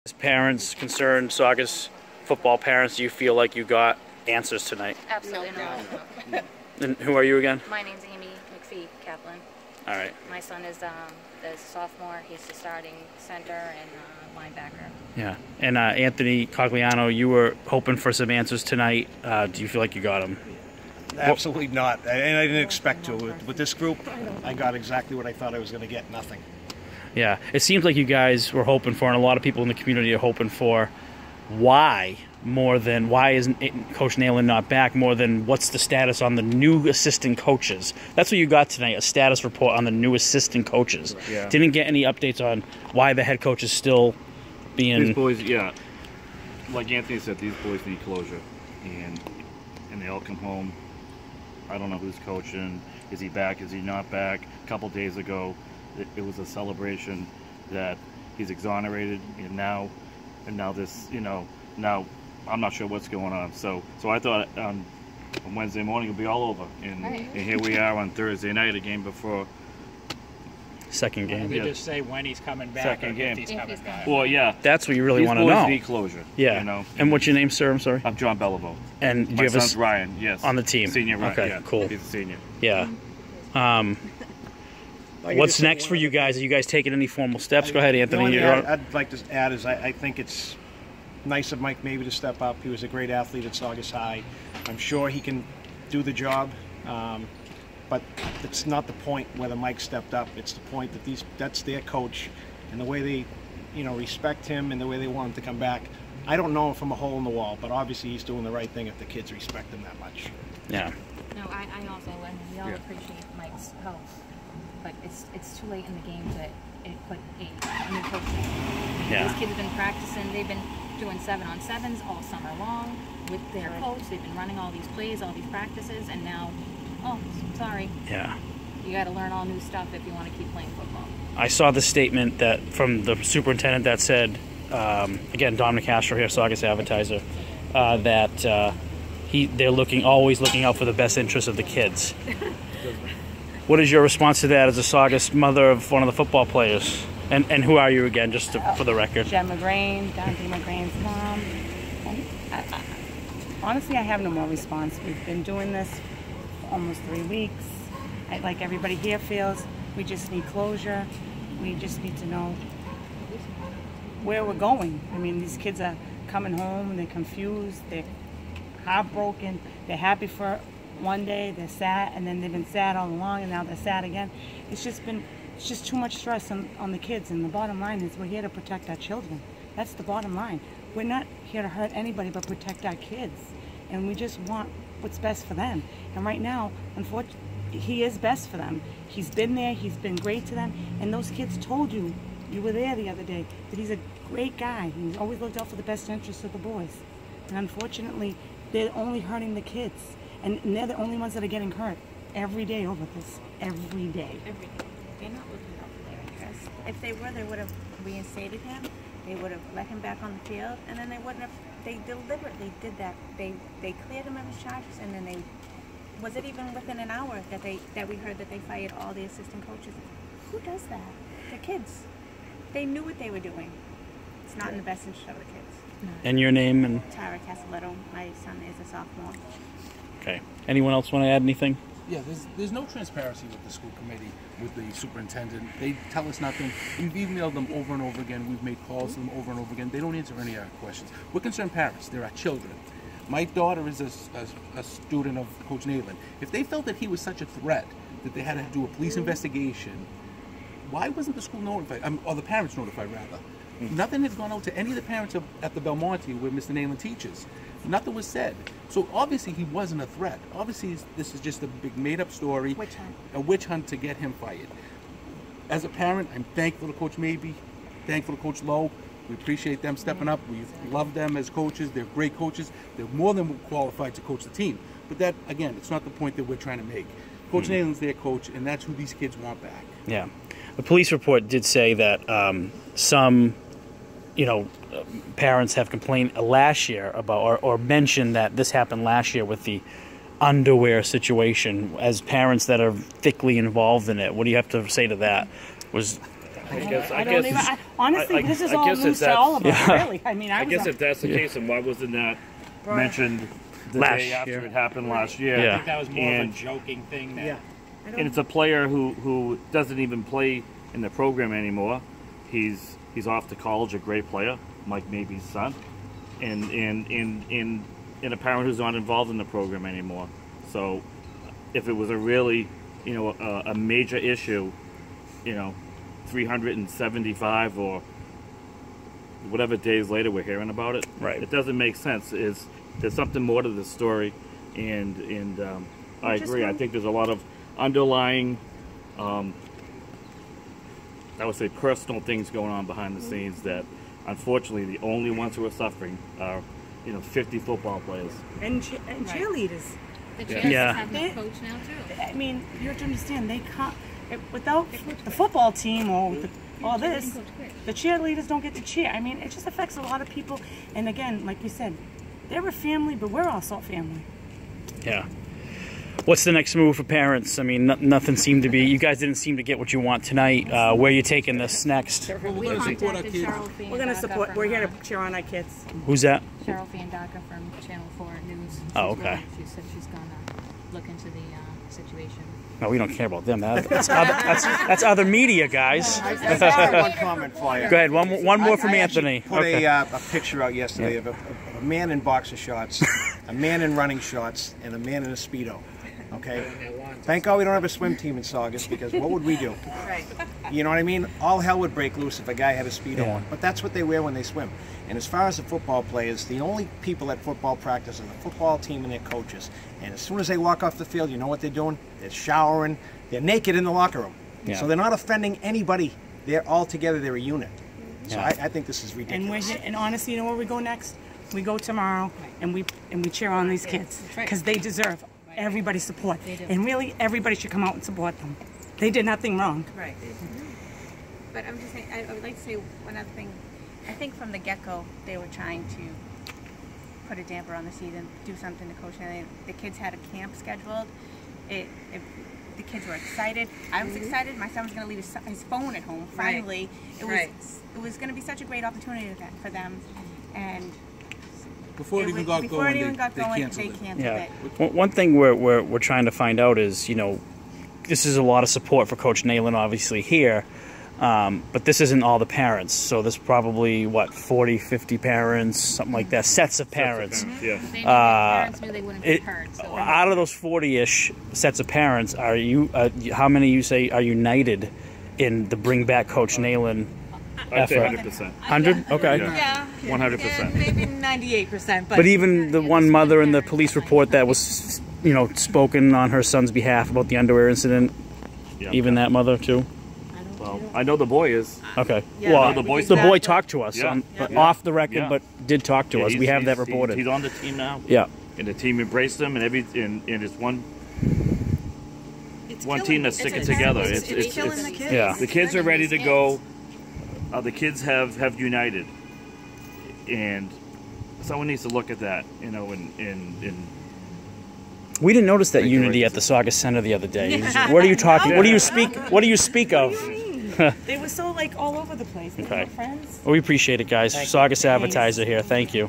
As parents concerned, Saugus football parents, do you feel like you got answers tonight? Absolutely not. And who are you again? My name's Amy McPhee Kaplan. All right. My son is the sophomore. He's the starting center and linebacker. Yeah. And Anthony Cogliano, you were hoping for some answers tonight. Do you feel like you got them? Absolutely not. And I didn't expect to. With this group, I got exactly what I thought I was going to get, nothing. Yeah. It seems like you guys were hoping for, and a lot of people in the community are hoping for, why isn't Coach Nalen not back, more than what's the status on the new assistant coaches. That's what you got tonight, a status report on the new assistant coaches. Yeah. Didn't get any updates on why the head coach is still being... These boys, yeah, like Anthony said, these boys need closure, and they all come home. I don't know who's coaching. Is he back? Is he not back? A couple days ago, it was a celebration that he's exonerated, and now this, now I'm not sure what's going on. So I thought on Wednesday morning it'll be all over, and here we are on Thursday night, a game before. Second game. They just say when he's coming back. Second game. If he's coming back. Well, yeah. That's what you really want to These know. boys need closure. Yeah. And what's your name, sir? I'm sorry. I'm John Bellevaux. And do My you have son's Ryan. Yes. on the team? Senior. Ryan. Okay. Yeah. Cool. He's a senior. Yeah. What's next for you guys? Are you guys taking any formal steps? Go ahead, Anthony. The only thing I'd like to add is I think it's nice of Mike maybe to step up. He was a great athlete at Saugus High. I'm sure he can do the job, but it's not the point whether Mike stepped up. It's the point that that's their coach, and the way they, respect him and the way they want him to come back. I don't know if I'm a hole in the wall, but obviously he's doing the right thing if the kids respect him that much. Yeah. No, I also, and we all appreciate Mike's help, but it's too late in the game to put a new coach in. Yeah. These kids have been practicing. They've been doing 7-on-7s all summer long with their coach. They've been running all these plays, all these practices, and now, oh, sorry. Yeah. You got to learn all new stuff if you want to keep playing football. I saw the statement that from the superintendent that said, again, Dominic Castro here, Saugus Advertiser, that they're always looking out for the best interests of the kids. What is your response to that as a Saugus mother of one of the football players? And who are you again, just for the record? Jen McGrain, Dante McGrain's mom. And honestly, I have no more response. We've been doing this for almost 3 weeks. Like everybody here feels, we just need closure. We just need to know where we're going. I mean, these kids are coming home, they're confused, they're heartbroken, they're happy for one day, they're sad, and then they've been sad all along, and now they're sad again. It's just too much stress on the kids, and the bottom line is we're here to protect our children. That's the bottom line. We're not here to hurt anybody but protect our kids, and we just want what's best for them. And right now, unfortunately, he is best for them. He's been there, he's been great to them, and those kids told you, you were there the other day, that he's a great guy. He's always looked out for the best interests of the boys. And unfortunately, they're only hurting the kids. And they're the only ones that are getting hurt every day over this. Every day. Every day. They're not looking out for their interests. If they were, they would have reinstated him. They would have let him back on the field, and then they wouldn't have. They deliberately did that. They cleared him of his charges, and then they. Was it even within an hour that we heard that they fired all the assistant coaches? Who does that? The kids. They knew what they were doing. It's not in the best interest of the kids. No. And your name and... Tara Castelletto. My son is a sophomore. Okay. Anyone else want to add anything? Yeah, there's no transparency with the school committee, with the superintendent. They tell us nothing. We've emailed them over and over again. We've made calls to them over and over again. They don't answer any of our questions. We're concerned parents. They're our children. My daughter is a student of Coach Nalen. If they felt that he was such a threat that they had to do a police investigation, why wasn't the school notified, or the parents notified rather? Nothing had gone out to any of the parents at the Belmonte where Mr. Nalen teaches. Nothing was said. So obviously he wasn't a threat. Obviously this is just a big made-up story. Witch hunt. A witch hunt to get him fired. As a parent, I'm thankful to Coach Mabey, thankful to Coach Lowe. We appreciate them stepping up. We love them as coaches. They're great coaches. They're more than qualified to coach the team. But that, again, it's not the point that we're trying to make. Coach Nalen's their coach, and that's who these kids want back. Yeah. The police report did say that some, parents have complained last year about, or mentioned that this happened last year with the underwear situation. As parents that are thickly involved in it, what do you have to say to that? Honestly, this is I all guess news if to all of us, that's- really. I mean, I guess if that's the case, then why wasn't that mentioned the Last day after year. it happened last year? Yeah. I think that was more And- of a joking thing. That, Yeah. And it's a player who doesn't even play in the program anymore. He's off to college, a great player, Mike Mabey's son, and a parent who's not involved in the program anymore. So, if it was a really, a major issue, 375 or whatever days later we're hearing about it, Right. it doesn't make sense. There's something more to this story, and I agree. I think there's a lot of underlying, I would say, personal things going on behind the scenes that, unfortunately, the only ones who are suffering are, 50 football players. and cheerleaders. The cheerleaders Yeah. have no coach now too. I mean, you have to understand, they can't, without the football team or all this, the cheerleaders don't get to cheer. I mean, it just affects a lot of people. And again, like we said, they're a family, but we're also a family. Yeah. What's the next move for parents? I mean, nothing seemed to be. You guys didn't seem to get what you want tonight. Where are you taking this next? We gonna support our contacted kids. Cheryl We're gonna Fiandaca support. from, We're here to cheer on our kids. Who's that? Cheryl Fiandaca from Channel 4 News. She's Oh, okay. willing. She said she's gonna look into the situation. No, we don't care about them. That's other media, guys. I just got one comment for you. Go ahead. One more from I Anthony. actually put a picture out yesterday of a man in boxer shorts, a man in running shorts, and a man in a Speedo. Okay? Thank God we don't have a swim team in Saugus, because what would we do? Right. You know what I mean? All hell would break loose if a guy had a Speedo Yeah. on. But that's what they wear when they swim. And as far as the football players, the only people at football practice are the football team and their coaches. And as soon as they walk off the field, you know what they're doing? They're showering. They're naked in the locker room. Yeah. So they're not offending anybody. They're all together. They're a unit. So Yeah. I think this is ridiculous. And honestly, you know where we go next? We go tomorrow and we cheer on these kids because they deserve everybody's support. And really, everybody should come out and support them. They did nothing wrong. Right. But I'm just saying, I would like to say one other thing. I think from the get-go, they were trying to put a damper on the season, do something to coach. And the kids had a camp scheduled. The kids were excited. I was excited. My son was going to leave his phone at home. Finally, it was going to be such a great opportunity for them. And Before it even got going, they canceled it. Yeah. One thing we're trying to find out is, this is a lot of support for Coach Nalen, obviously, here. But this isn't all the parents. So there's probably, 40, 50 parents, something like that, sets of parents. Yeah. They knew parents knew they wouldn't be heard. So Out of those 40-ish sets of parents, are you? How many you say are united in the Bring Back Coach Nalen I'd say effort? 100%. 100? Okay. Yeah. 100%. maybe 98%. But even the one mother in the police report that was, spoken on her son's behalf about the underwear incident, Yeah. even that mother too? Well, I know the boy is. Okay. Yeah, well, the boy- the boy talked to us, Yeah. off the record, Yeah. but did talk to Yeah, us. We have that he's- reported. He's on the team now. Yeah. And the team embraced him, and it's one team that's sticking together. It's killing the kids. Yeah. The kids are ready to go. The kids have united, and someone needs to look at that, and We didn't notice that Thank you, unity Rick. at the Saugus Center the other day. What are you talking? What do you speak? What do you speak of? They were so all over the place. They Okay. were friends. Well, we appreciate it, guys. Saugus Advertiser here. Thank you.